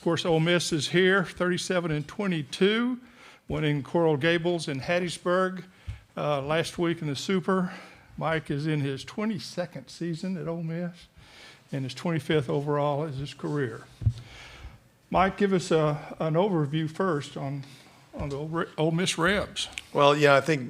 course, Ole Miss is here, 37-22, winning Coral Gables in Hattiesburg last week in the Super. Mike is in his 22nd season at Ole Miss and his 25th overall as his career. Mike, give us an overview first on the Ole Miss Rebs. Well, yeah, I think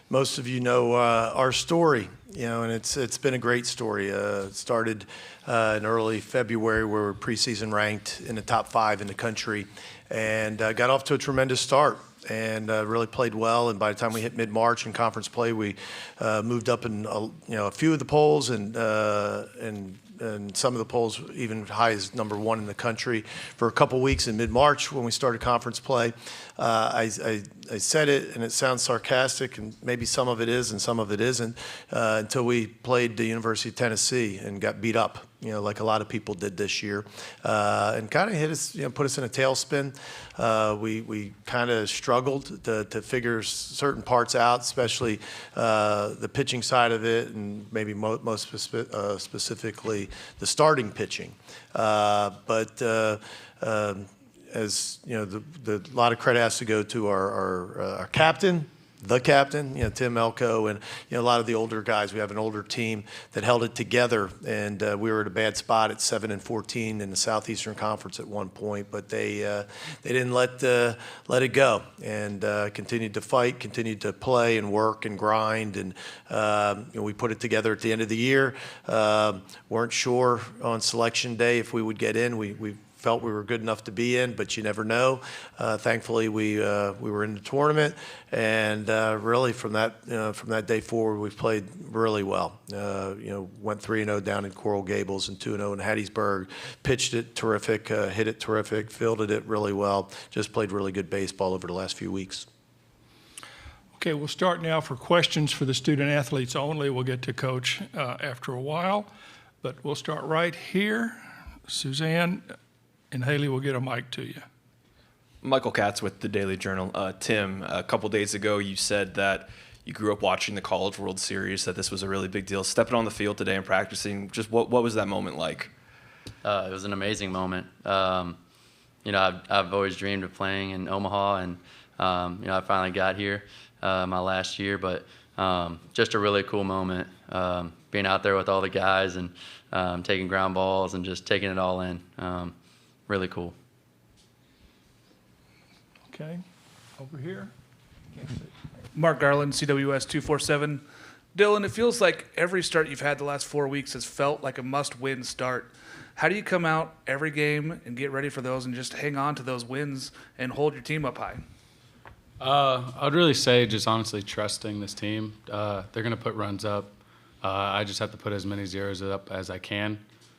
most of you know our story, and it's been a great story. It started in early February where we were preseason ranked in the top 5 in the country and got off to a tremendous start and really played well. And by the time we hit mid-March in conference play, we moved up in a few of the polls and some of the polls even high as number 1 in the country for a couple weeks in mid-March when we started conference play. I said it, and it sounds sarcastic, and maybe some of it is and some of it isn't, until we played the University of Tennessee and got beat up, like a lot of people did this year, and kind of hit us, put us in a tailspin. We kind of struggled to figure certain parts out, especially the pitching side of it, and maybe most specifically the starting pitching. As a lot of credit has to go to our captain, Tim Elko, and a lot of the older guys. We have an older team that held it together, and we were at a bad spot at 7-14 in the Southeastern Conference at one point, but they didn't let it go, and continued to fight, continued to play and work and grind, and we put it together at the end of the year. Weren't sure on selection day if we would get in. We felt we were good enough to be in, but you never know. Thankfully, we were in the tournament, and really from that day forward, we've played really well. Went 3-0 down in Coral Gables and 2-0 in Hattiesburg. Pitched it terrific, hit it terrific, fielded it really well. Just played really good baseball over the last few weeks. Okay, we'll start now for questions for the student athletes only. We'll get to Coach after a while, but we'll start right here. Suzanne and Haley will get a mic to you. Michael Katz with the Daily Journal. Tim, a couple days ago you said that you grew up watching the College World Series, that this was a really big deal. Stepping on the field today and practicing, just what was that moment like? It was an amazing moment. I've always dreamed of playing in Omaha, and I finally got here my last year, but just a really cool moment, being out there with all the guys and taking ground balls and just taking it all in. Really cool. Okay, over here. Mark Garland, CWS 247. Dylan, it feels like every start you've had the last 4 weeks has felt like a must-win start. How do you come out every game and get ready for those and just hang on to those wins and hold your team up high? I'd really say just honestly trusting this team. They're going to put runs up. I just have to put as many zeros up as I can,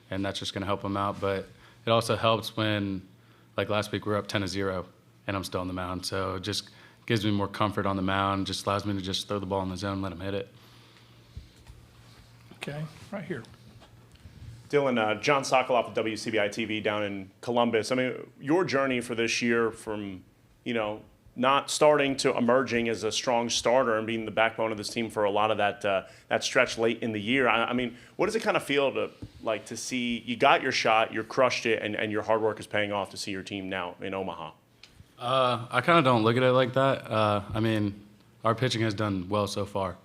and that's just going to help them out. But it also helps when, like last week, we're up 10-0, and I'm still on the mound. So it just gives me more comfort on the mound, just allows me to just throw the ball in the zone and let them hit it. Okay, right here. Dylan, John Sokoloff with WCBI TV down in Columbus. I mean, your journey for this year from, not starting to emerging as a strong starter and being the backbone of this team for a lot of that stretch late in the year. I mean, what does it kind of feel to see you got your shot, you crushed it, and your hard work is paying off to see your team now in Omaha? I kind of don't look at it like that. Our pitching has done well so far.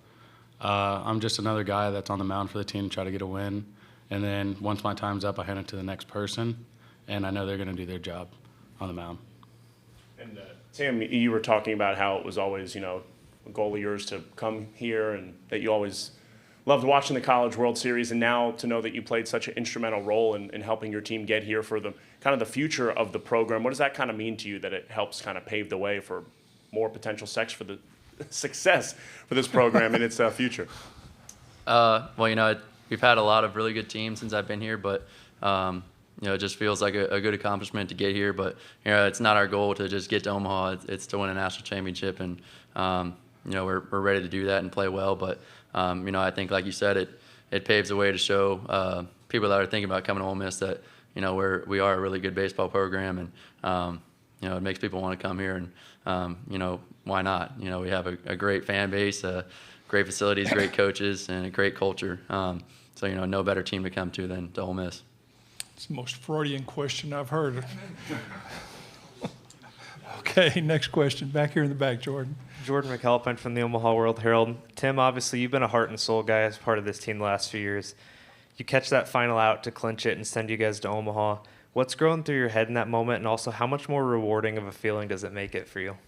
I'm just another guy that's on the mound for the team to try to get a win. And then once my time's up, I hand it to the next person, and I know they're going to do their job on the mound. And Tim, you were talking about how it was always, a goal of yours to come here and that you always loved watching the College World Series, and now to know that you played such an instrumental role in helping your team get here for the kind of the future of the program. What does that kind of mean to you, that it helps kind of pave the way for more potential success for this program in its future? We've had a lot of really good teams since I've been here, but it just feels like a good accomplishment to get here. But it's not our goal to just get to Omaha. It's to win a national championship, and we're ready to do that and play well. But I think, like you said, it paves the way to show people that are thinking about coming to Ole Miss that we are a really good baseball program, and it makes people want to come here, and why not? We have a great fan base, great facilities, great coaches, and a great culture. So no better team to come to than to Ole Miss. It's the most Freudian question I've heard. Okay, next question. Back here in the back, Jordan. Jordan McAlpine from the Omaha World Herald. Tim, obviously you've been a heart and soul guy as part of this team the last few years. You catch that final out to clinch it and send you guys to Omaha. What's going through your head in that moment, and also how much more rewarding of a feeling does it make it for you?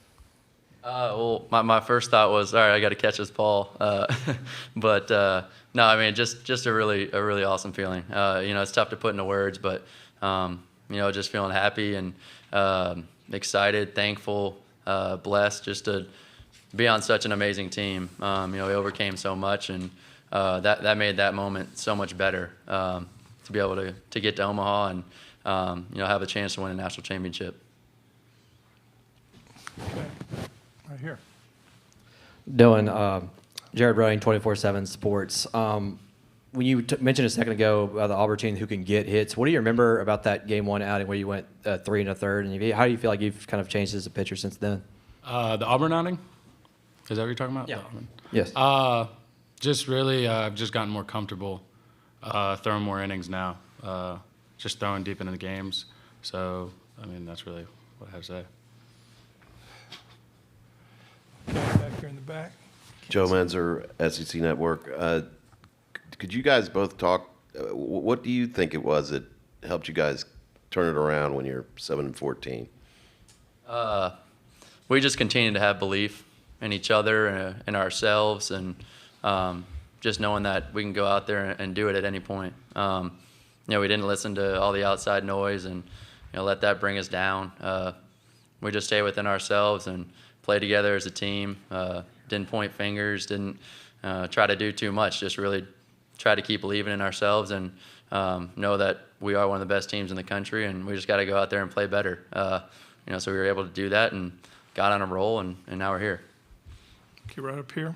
Well, my first thought was, all right, I got to catch this ball. But no, I mean, just a really awesome feeling. It's tough to put into words, but just feeling happy and excited, thankful, blessed, just to be on such an amazing team. We overcame so much, and that made that moment so much better. To be able to get to Omaha and have a chance to win a national championship. Okay, right here. Dylan, Jared Running, 24/7 Sports. When you mentioned a second ago about the Auburn team who can get hits, what do you remember about that game one outing where you went 3 1/3? And how do you feel like you've kind of changed as a pitcher since then? The Auburn outing? Is that what you're talking about? Yeah. The Auburn. Yes. Just really, I've just gotten more comfortable throwing more innings now. Just throwing deep into the games. So, I mean, that's really what I have to say. Okay, back here in the back. Joe Menzer, SEC Network. Could you guys both talk? What do you think it was that helped you guys turn it around when you're 7-14? We just continue to have belief in each other and ourselves, and just knowing that we can go out there and do it at any point. We didn't listen to all the outside noise and let that bring us down. We just stay within ourselves and play together as a team. Didn't point fingers, didn't try to do too much, just really try to keep believing in ourselves and know that we are one of the best teams in the country, and we just got to go out there and play better. So we were able to do that and got on a roll, and now we're here. Okay, right up here.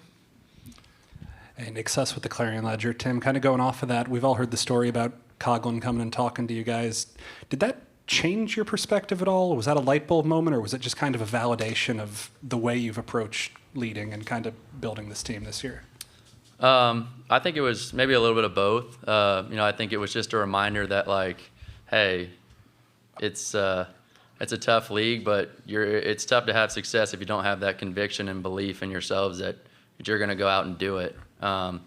Hey, Nick Suss with the Clarion Ledger. Tim, kind of going off of that, we've all heard the story about Coughlin coming and talking to you guys. Did that change your perspective at all? Was that a light bulb moment, or was it just kind of a validation of the way you've approached leading and kind of building this team this year? I think it was maybe a little bit of both. I think it was just a reminder that, hey, it's a tough league, but it's tough to have success if you don't have that conviction and belief in yourselves that you're going to go out and do it. I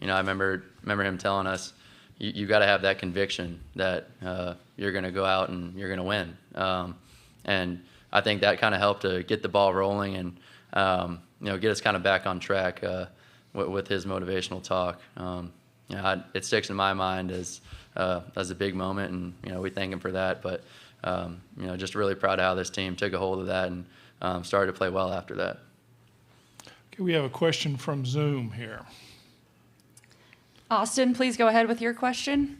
remember him telling us, you got to have that conviction that you're going to go out and you're going to win. And I think that kind of helped to get the ball rolling and get us kind of back on track with his motivational talk. It sticks in my mind as a big moment, and we thank him for that. But just really proud of how this team took a hold of that and started to play well after that. Okay, we have a question from Zoom here. Austin, please go ahead with your question.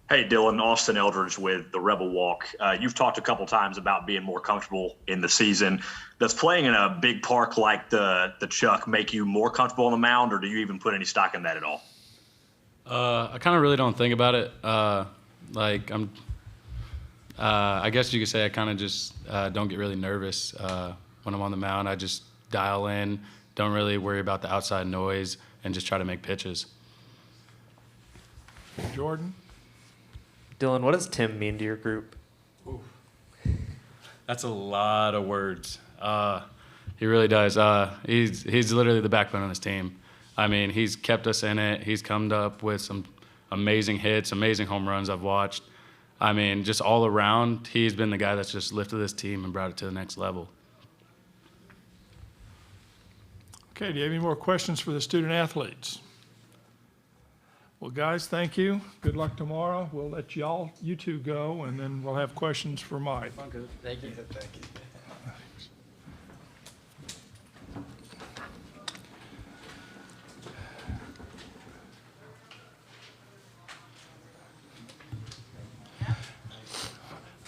Hey, Dylan, Austin Eldridge with the Rebel Walk. You've talked a couple times about being more comfortable in the season. Does playing in a big park like the Chuck make you more comfortable on the mound, or do you even put any stock in that at all? I kind of really don't think about it. I guess you could say I kind of just don't get really nervous when I'm on the mound. I just dial in, don't really worry about the outside noise, and just try to make pitches. Jordan? Dylan, what does Tim mean to your group? That's a lot of words. He really does. He's literally the backbone of this team. I mean, he's kept us in it. He's come up with some amazing hits, amazing home runs I've watched. I mean, just all around, he's been the guy that's just lifted this team and brought it to the next level. Okay, do you have any more questions for the student athletes? Well, guys, thank you. Good luck tomorrow. We'll let you two go, and then we'll have questions for Mike. Thank you. Thank you.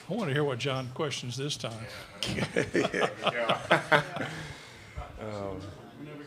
I want to hear what John questions this time.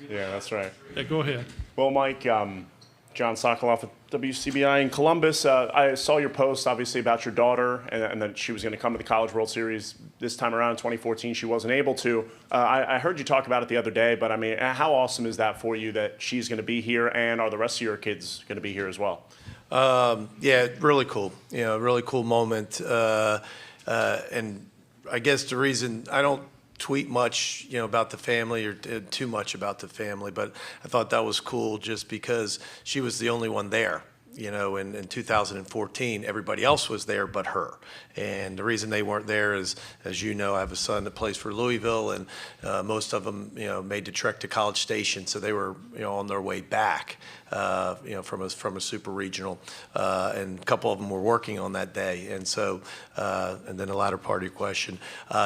Yeah, that's right. Yeah, go ahead. Well, Mike, John Sokoloff with WCBI in Columbus. I saw your post, obviously, about your daughter and that she was going to come to the College World Series this time around in 2014. She wasn't able to. I heard you talk about it the other day, but, I mean, how awesome is that for you that she's going to be here, and are the rest of your kids going to be here as well? Yeah, really cool. Really cool moment. And I guess the reason I don't tweet much, about the family or too much about the family, but I thought that was cool just because she was the only one there. In 2014, everybody else was there but her. And the reason they weren't there is, as you know, I have a son that plays for Louisville, and most of them, made the trek to College Station, so they were, on their way back, from a super regional, and a couple of them were working on that day. And so, and then the latter part of your question,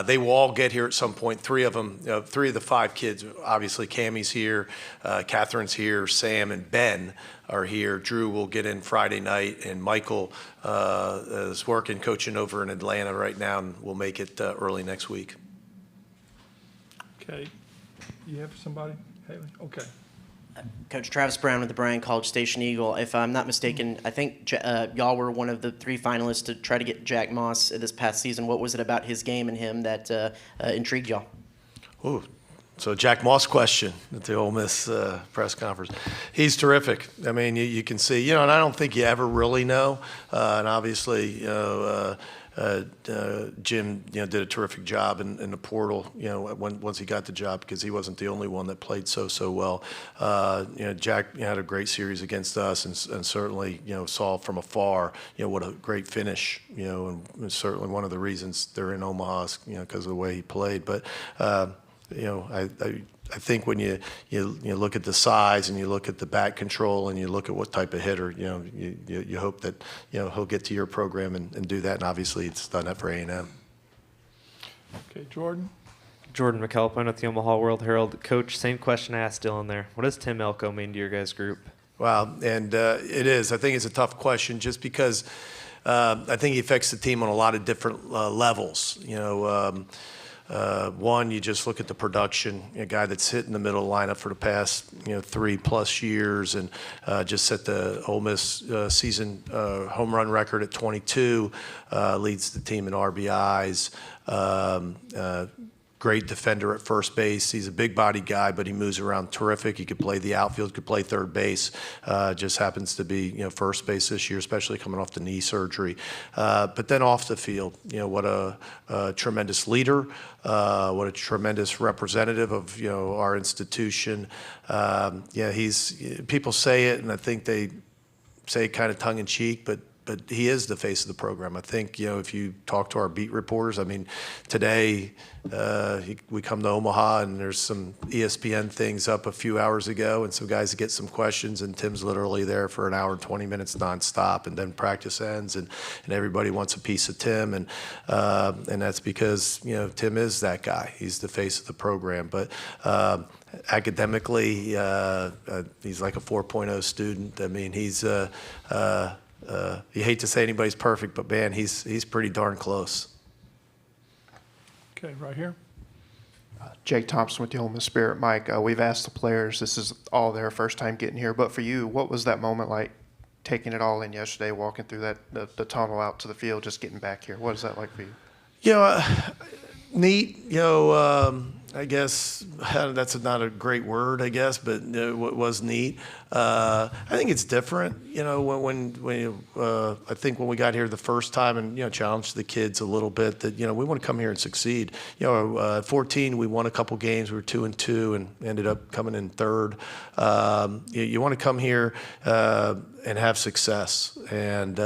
they will all get here at some point. Three of them, three of the five kids, obviously Cammie's here, Catherine's here, Sam and Ben are here. Drew will get in Friday night, and Michael is working, coaching over in Atlanta right now, and will make it early next week. Okay. You have somebody? Haley? Okay. Coach Travis Brown with the Bryan College Station Eagle. If I'm not mistaken, I think y'all were one of the three finalists to try to get Jack Moss this past season. What was it about his game and him that intrigued y'all? Ooh. So Jack Moss question at the Ole Miss press conference. He's terrific. I mean, you can see, and I don't think you ever really know. And obviously, Jim, did a terrific job in the portal, once he got the job, because he wasn't the only one that played so well. Jack had a great series against us, and certainly, saw from afar, what a great finish, and certainly one of the reasons they're in Omaha, because of the way he played. But I think when you look at the size and you look at the bat control and you look at what type of hitter, you hope that he'll get to your program and do that. And obviously, it's done that for A&M. Okay, Jordan. Jordan McAlpine with the Omaha World Herald. Coach, same question I asked Dylan there. What does Tim Elko mean to your guys' group? Wow, and it is. I think it's a tough question just because I think he affects the team on a lot of different levels. One, you just look at the production, a guy that's hit in the middle lineup for the past 3+ years, and just set the Ole Miss season home run record at 22, leads the team in RBIs. Great defender at first base. He's a big body guy, but he moves around terrific. He could play the outfield, could play third base. Just happens to be first base this year, especially coming off the knee surgery. But then off the field, what a tremendous leader, what a tremendous representative of our institution. People say it, and I think they say it kind of tongue in cheek, but he is the face of the program. I think, if you talk to our beat reporters, I mean, today we come to Omaha and there's some ESPN things up a few hours ago and some guys get some questions, and Tim's literally there for an hour and 20 minutes nonstop, and then practice ends and everybody wants a piece of Tim, and that's because, Tim is that guy. He's the face of the program. But academically, he's like a 4.0 student. I mean, he's you hate to say anybody's perfect, but man, he's pretty darn close. Okay, right here. Jake Thompson with the Ole Miss Spirit. Mike, we've asked the players, this is all their first time getting here, but for you, what was that moment like, taking it all in yesterday, walking through the tunnel out to the field, just getting back here? What is that like for you? Neat, I guess that's not a great word, I guess, but it was neat. I think it's different, I think when we got here the first time and, challenged the kids a little bit that, we want to come here and succeed. At 14, we won a couple games. We were 2-2 and ended up coming in third. You want to come here and have success. And,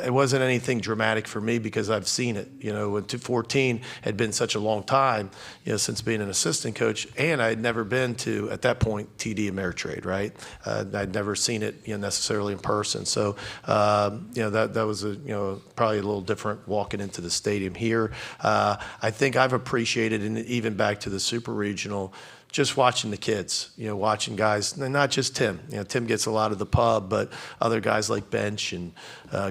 it wasn't anything dramatic for me because I've seen it. 2014 had been such a long time, since being an assistant coach, and I had never been to, at that point, TD Ameritrade, right? I'd never seen it, necessarily in person. So, that was probably a little different walking into the stadium here. I think I've appreciated, and even back to the Super Regional, just watching the kids, watching guys, and not just Tim. Tim gets a lot of the pub, but other guys like Bench and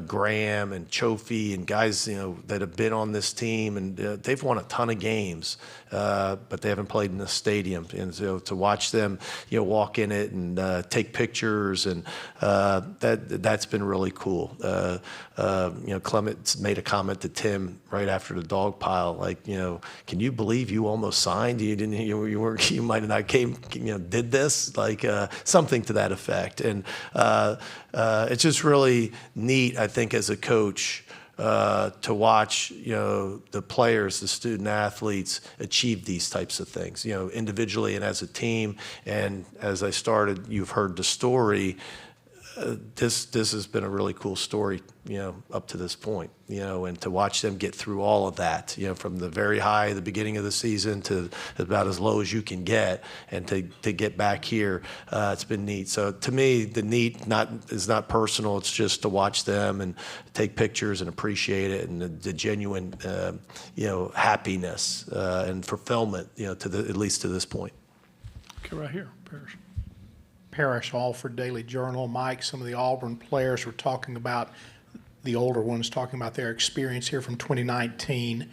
Graham and Chofie and guys, that have been on this team, and they've won a ton of games, but they haven't played in the stadium. And so to watch them, walk in it and take pictures, and that's been really cool. Clement made a comment to Tim right after the dog pile, like, can you believe you almost signed? You didn't, you might have not did this, like something to that effect. And it's just really neat, I think, as a coach, to watch, the players, the student athletes achieve these types of things, individually and as a team. And as I started, you've heard the story. This has been a really cool story, up to this point, and to watch them get through all of that, from the very high, the beginning of the season, to about as low as you can get, and to get back here, it's been neat. So to me, the neat is not personal. It's just to watch them and take pictures and appreciate it, and the genuine, happiness and fulfillment, at least to this point. Okay, right here, Parrish. Parrish, Alford Daily Journal. Mike, some of the Auburn players were talking about, the older ones talking about their experience here from 2019.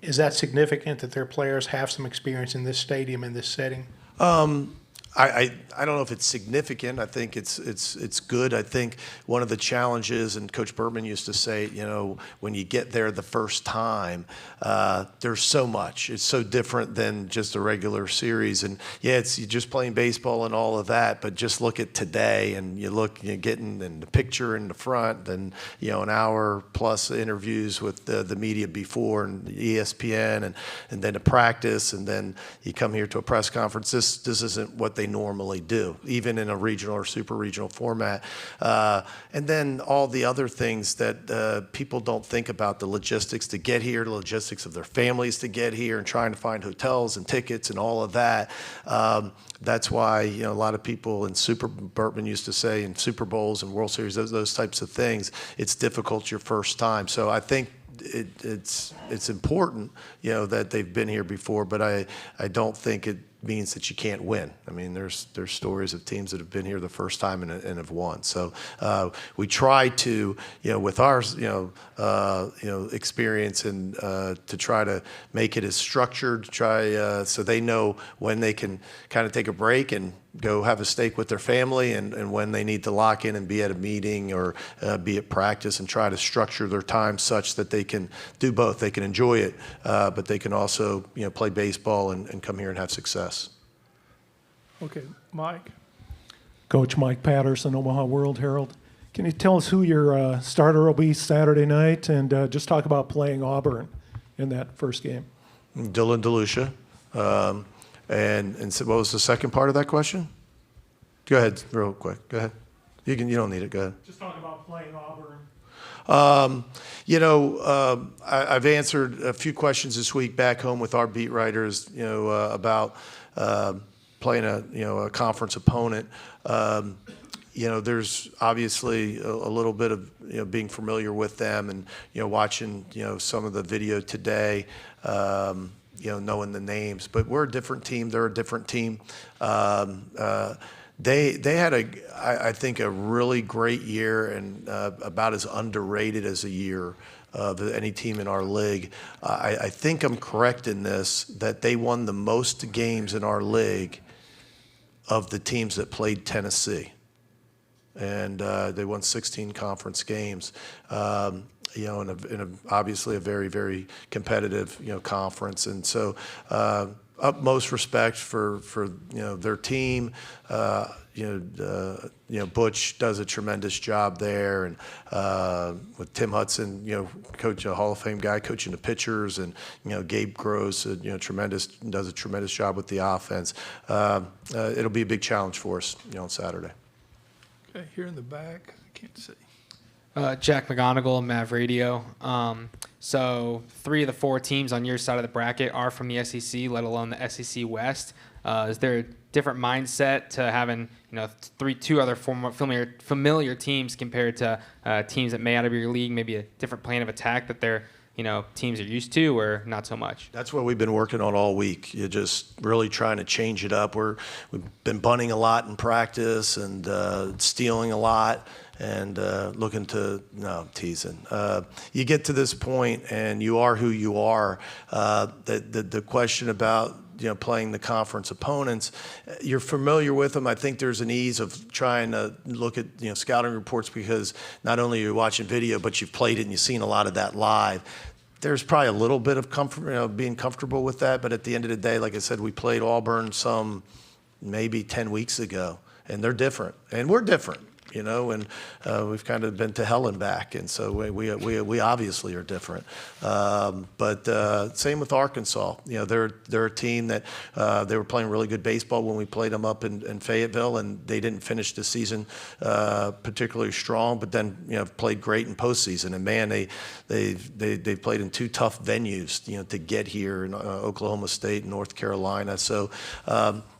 Is that significant that their players have some experience in this stadium, in this setting? I don't know if it's significant. I think it's good. I think one of the challenges, and Coach Bertman used to say, when you get there the first time, there's so much. It's so different than just a regular series. And yeah, you're just playing baseball and all of that, but just look at today, and you're getting in the picture in the front, and an hour plus interviews with the media before, and ESPN, and then a practice, and then you come here to a press conference. This isn't what they normally do, even in a regional or super regional format. And then all the other things that people don't think about, the logistics to get here, the logistics of their families to get here, and trying to find hotels and tickets and all of that. That's why, a lot of people in Bertman used to say, in Super Bowls and World Series, those types of things, it's difficult your first time. So I think it's important, that they've been here before, but I don't think it means that you can't win. I mean, there's stories of teams that have been here the first time and have won. So we try to, with our, experience, and to try to make it as structured, so they know when they can kind of take a break and go have a steak with their family, and when they need to lock in and be at a meeting or be at practice, and try to structure their time such that they can do both. They can enjoy it, but they can also, play baseball and come here and have success. Okay, Mike. Coach Mike Patterson, Omaha World Herald. Can you tell us who your starter will be Saturday night, and just talk about playing Auburn in that first game? Dylan DeLucia. And so what was the second part of that question? Go ahead, real quick. Go ahead. You don't need it. Go ahead. Just talk about playing Auburn. I've answered a few questions this week back home with our beat writers, about playing a conference opponent. There's obviously a little bit of being familiar with them, and watching some of the video today. Knowing the names, but we're a different team. They're a different team. They had I think a really great year, and about as underrated as a year of any team in our league. I think I'm correct in this, that they won the most games in our league of the teams that played Tennessee, and they won 16 conference games. In obviously a very, very competitive, conference. And so utmost respect for their team. Butch does a tremendous job there, and with Tim Hudson, coach, a Hall of Fame guy, coaching the pitchers, and Gabe Gross, does a tremendous job with the offense. It'll be a big challenge for us, on Saturday. Okay, here in the back, I can't see. Jack McGonigal, Mav Radio. So 3 of the 4 teams on your side of the bracket are from the SEC, let alone the SEC West. Is there a different mindset to having two other familiar teams compared to teams that may out of your league, maybe a different plan of attack that they're teams are used to, or not so much? That's what we've been working on all week. You're just really trying to change it up. We've been bunting a lot in practice, and stealing a lot, and looking to, no, teasing. You get to this point, and you are who you are. The question about playing the conference opponents, you're familiar with them. I think there's an ease of trying to look at scouting reports, because not only are you watching video, but you've played it and you've seen a lot of that live. there's probably a little bit of comfort, being comfortable with that. But at the end of the day, like I said, we played Auburn maybe 10 weeks ago, and they're different, and we're different. And we've kind of been to hell and back, and so we obviously are different. But same with Arkansas. They're a team that they were playing really good baseball when we played them up in Fayetteville, and they didn't finish the season particularly strong, but then played great in postseason. And man, they played in two tough venues, to get here in Oklahoma State and North Carolina. So.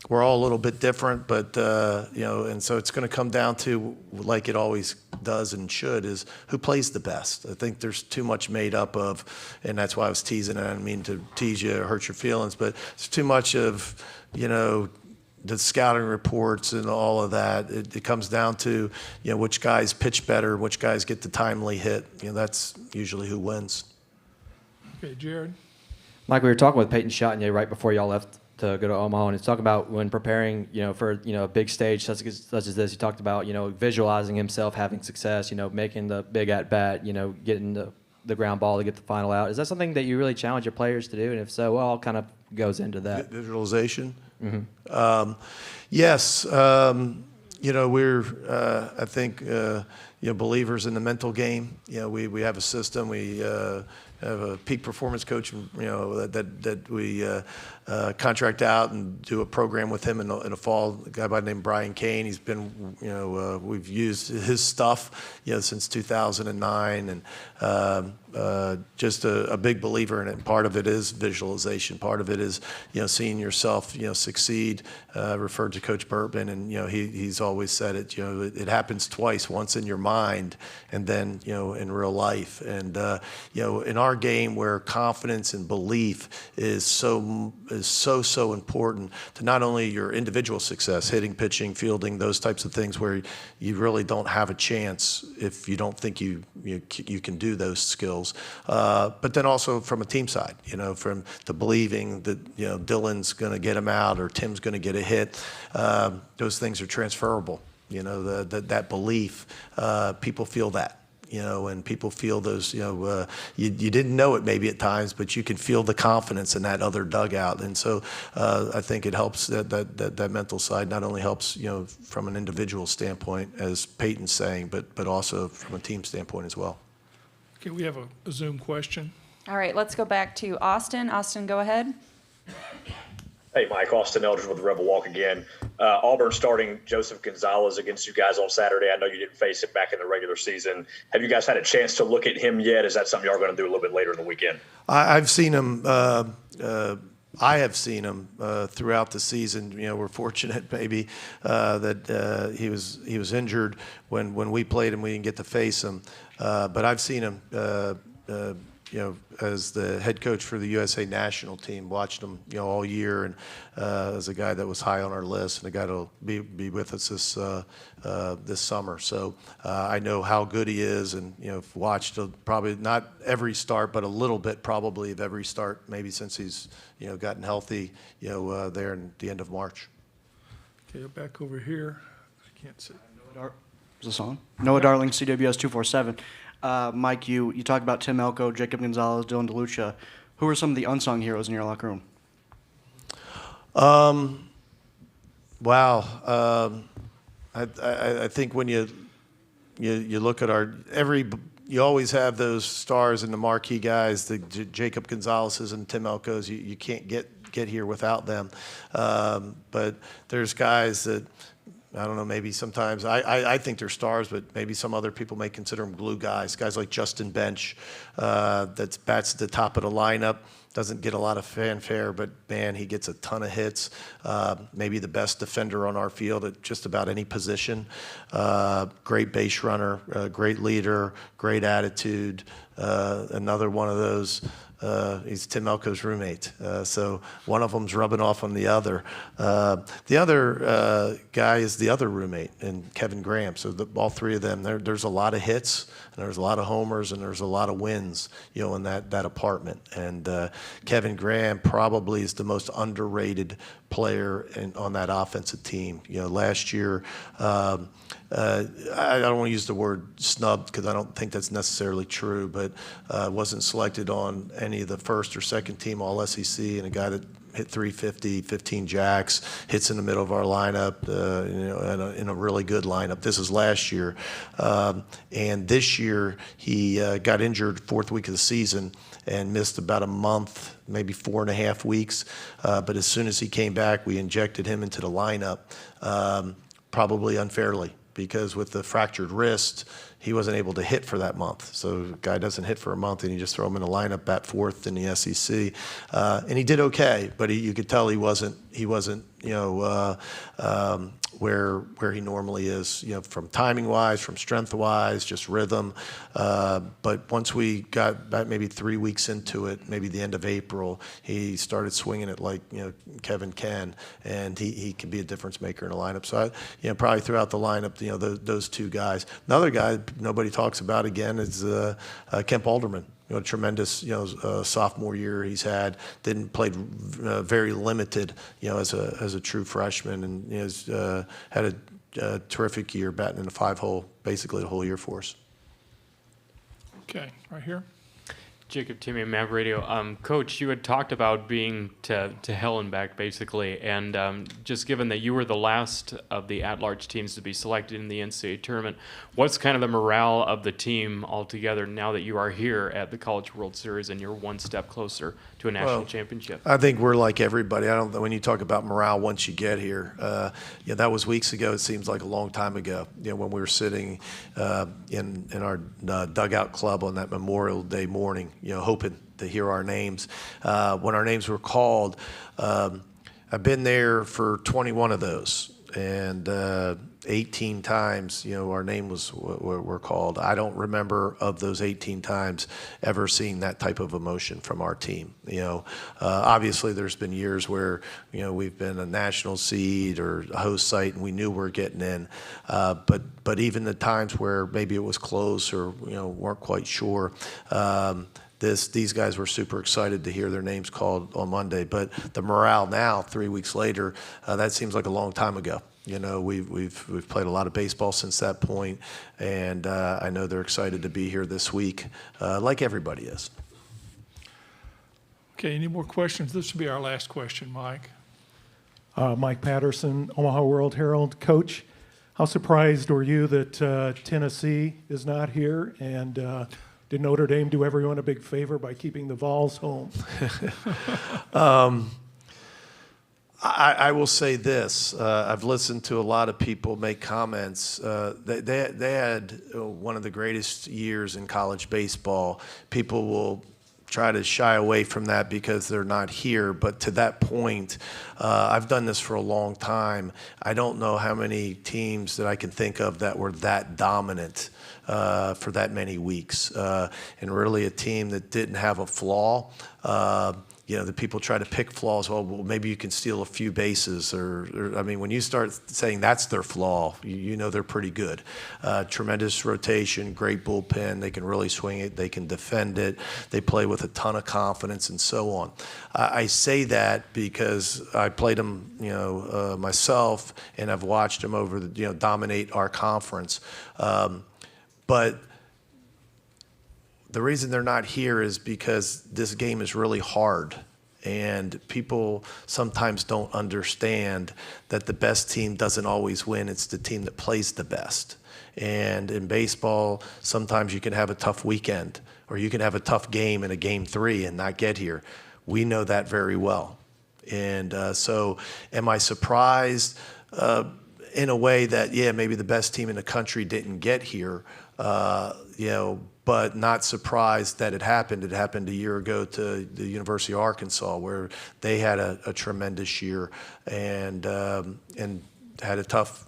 We're all a little bit different, but and so it's going to come down to, like it always does and should, is who plays the best. I think there's too much made up of, and that's why I was teasing. And I didn't mean to tease you or hurt your feelings, but it's too much of the scouting reports and all of that. It comes down to which guys pitch better, which guys get the timely hit. That's usually who wins. Okay, Jared. Mike, we were talking with Peyton Chatagnier right before y'all left to go to Omaha, and it's talking about when preparing, for a big stage such as this. He talked about visualizing himself having success, making the big at bat, getting the ground ball to get the final out. Is that something that you really challenge your players to do? And if so, what all kind of goes into that? Visualization. Mm-hmm. Yes. We're I think believers in the mental game. We have a system. We have a peak performance coach, that we contract out and do a program with him in the fall. A guy by the name of Brian Kane. He's been, we've used his stuff, since 2009, and just a big believer in it. And part of it is visualization. Part of it is, seeing yourself, succeed. Referred to Coach Burtman, and he's always said it. It happens twice: once in your mind, and then in real life. And in our game, where confidence and belief is so important to not only your individual success, hitting, pitching, fielding, those types of things, where you really don't have a chance if you don't think you can do those skills. But then also from a team side, from the believing that Dylan's going to get him out or Tim's going to get a hit. Those things are transferable. That belief, people feel that. And people feel those, you didn't know it maybe at times, but you can feel the confidence in that other dugout. And so I think it helps that mental side not only helps, from an individual standpoint, as Peyton's saying, but also from a team standpoint as well. Okay, we have a Zoom question. All right, let's go back to Austin. Austin, go ahead. Hey, Mike, Austin Eldridge with the Rebel Walk again. Auburn starting Joseph Gonzalez against you guys on Saturday. I know you didn't face him back in the regular season. Have you guys had a chance to look at him yet? Is that something you are going to do a little bit later in the weekend? I've seen him. I have seen him throughout the season. We're fortunate maybe that he was injured when we played him. We didn't get to face him, but I've seen him. As the head coach for the USA national team, watched him, all year, and as a guy that was high on our list, and a guy that'll be with us this summer. So I know how good he is, and watched probably not every start, but a little bit probably of every start, maybe since he's gotten healthy, there in the end of March. Okay, back over here. I can't see. Is this on? Noah Darling, CWS 247. Mike, you talked about Tim Elko, Jacob Gonzalez, Dylan DeLucia. Who are some of the unsung heroes in your locker room? Wow. I think when you look at you always have those stars and the marquee guys, the Jacob Gonzalez's and Tim Elko's. You can't get here without them. But there's guys that, I don't know, maybe sometimes I think they're stars, but maybe some other people may consider them glue guys. Guys like Justin Bench, that bats at the top of the lineup, doesn't get a lot of fanfare, but man, he gets a ton of hits. Maybe the best defender on our field at just about any position. Great base runner, great leader, great attitude. Another one of those. He's Tim Elko's roommate, so one of them's rubbing off on the other. The other guy is the other roommate, and Kevin Graham. So all three of them, there's a lot of hits. and there's a lot of homers, and there's a lot of wins, in that apartment. And Kevin Graham probably is the most underrated player on that offensive team. Last year, I don't want to use the word snubbed because I don't think that's necessarily true, but wasn't selected on any of the first or second team All SEC, and a guy that hit 350, 15 jacks, hits in the middle of our lineup, in a really good lineup. This is last year. And this year, he got injured fourth week of the season and missed about a month, maybe 4.5 weeks. But as soon as he came back, we injected him into the lineup, probably unfairly, because with the fractured wrist, he wasn't able to hit for that month. So the guy doesn't hit for a month, and you just throw him in the lineup, bat fourth in the SEC. And he did okay, but you could tell he wasn't where he normally is, from timing wise, from strength wise, just rhythm. But once we got about maybe 3 weeks into it, maybe the end of April, he started swinging it like Kevin can, and he can be a difference maker in a lineup. So probably throughout the lineup, those two guys. Another guy nobody talks about again is Kemp Alderman. A tremendous, sophomore year he's had. Played very limited, as a true freshman, and has had a terrific year batting in the 5-hole basically the whole year for us. Okay, right here. Jacob Timmy, Mav Radio. Coach, you had talked about being to hell and back, basically, and just given that you were the last of the at-large teams to be selected in the NCAA tournament, what's kind of the morale of the team altogether now that you are here at the College World Series and you're one step closer to a national championship? I think we're like everybody. When you talk about morale once you get here, that was weeks ago. It seems like a long time ago. When we were sitting in our dugout club on that Memorial Day morning, hoping to hear our names. When our names were called, I've been there for 21 of those, and 18 times, our name were called. I don't remember of those 18 times ever seeing that type of emotion from our team. Obviously there's been years where, we've been a national seed or a host site and we knew we were getting in. But even the times where maybe it was close or, weren't quite sure, these guys were super excited to hear their names called on Monday. But the morale now, 3 weeks later, that seems like a long time ago. We've played a lot of baseball since that point, and I know they're excited to be here this week, like everybody is. Okay, any more questions? This will be our last question, Mike. Mike Patterson, Omaha World Herald. Coach, how surprised were you that Tennessee is not here, and did Notre Dame do everyone a big favor by keeping the Vols home? I will say this. I've listened to a lot of people make comments. They had one of the greatest years in college baseball. People will try to shy away from that because they're not here. But to that point, I've done this for a long time. I don't know how many teams that I can think of that were that dominant for that many weeks. And really a team that didn't have a flaw. The people try to pick flaws. Well, maybe you can steal a few bases, or when you start saying that's their flaw, they're pretty good. Tremendous rotation, great bullpen. They can really swing it. They can defend it. They play with a ton of confidence, and so on. I say that because I played them, myself, and I've watched them dominate our conference. But the reason they're not here is because this game is really hard, and people sometimes don't understand that the best team doesn't always win. It's the team that plays the best. And in baseball, sometimes you can have a tough weekend, or you can have a tough game in a game 3 and not get here. We know that very well. And so am I surprised in a way that, maybe the best team in the country didn't get here, but not surprised that it happened. It happened a year ago to the University of Arkansas, where they had a tremendous year and had a tough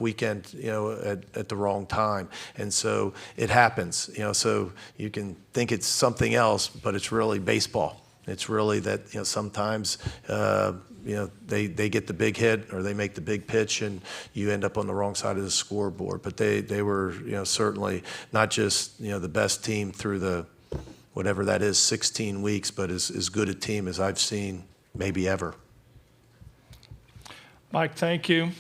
weekend, at the wrong time. And so it happens, so you can think it's something else, but it's really baseball. It's really that, sometimes, they get the big hit or they make the big pitch and you end up on the wrong side of the scoreboard. But they were, certainly not just, the best team through the, whatever that is, 16 weeks, but as good a team as I've seen maybe ever. Mike, thank you.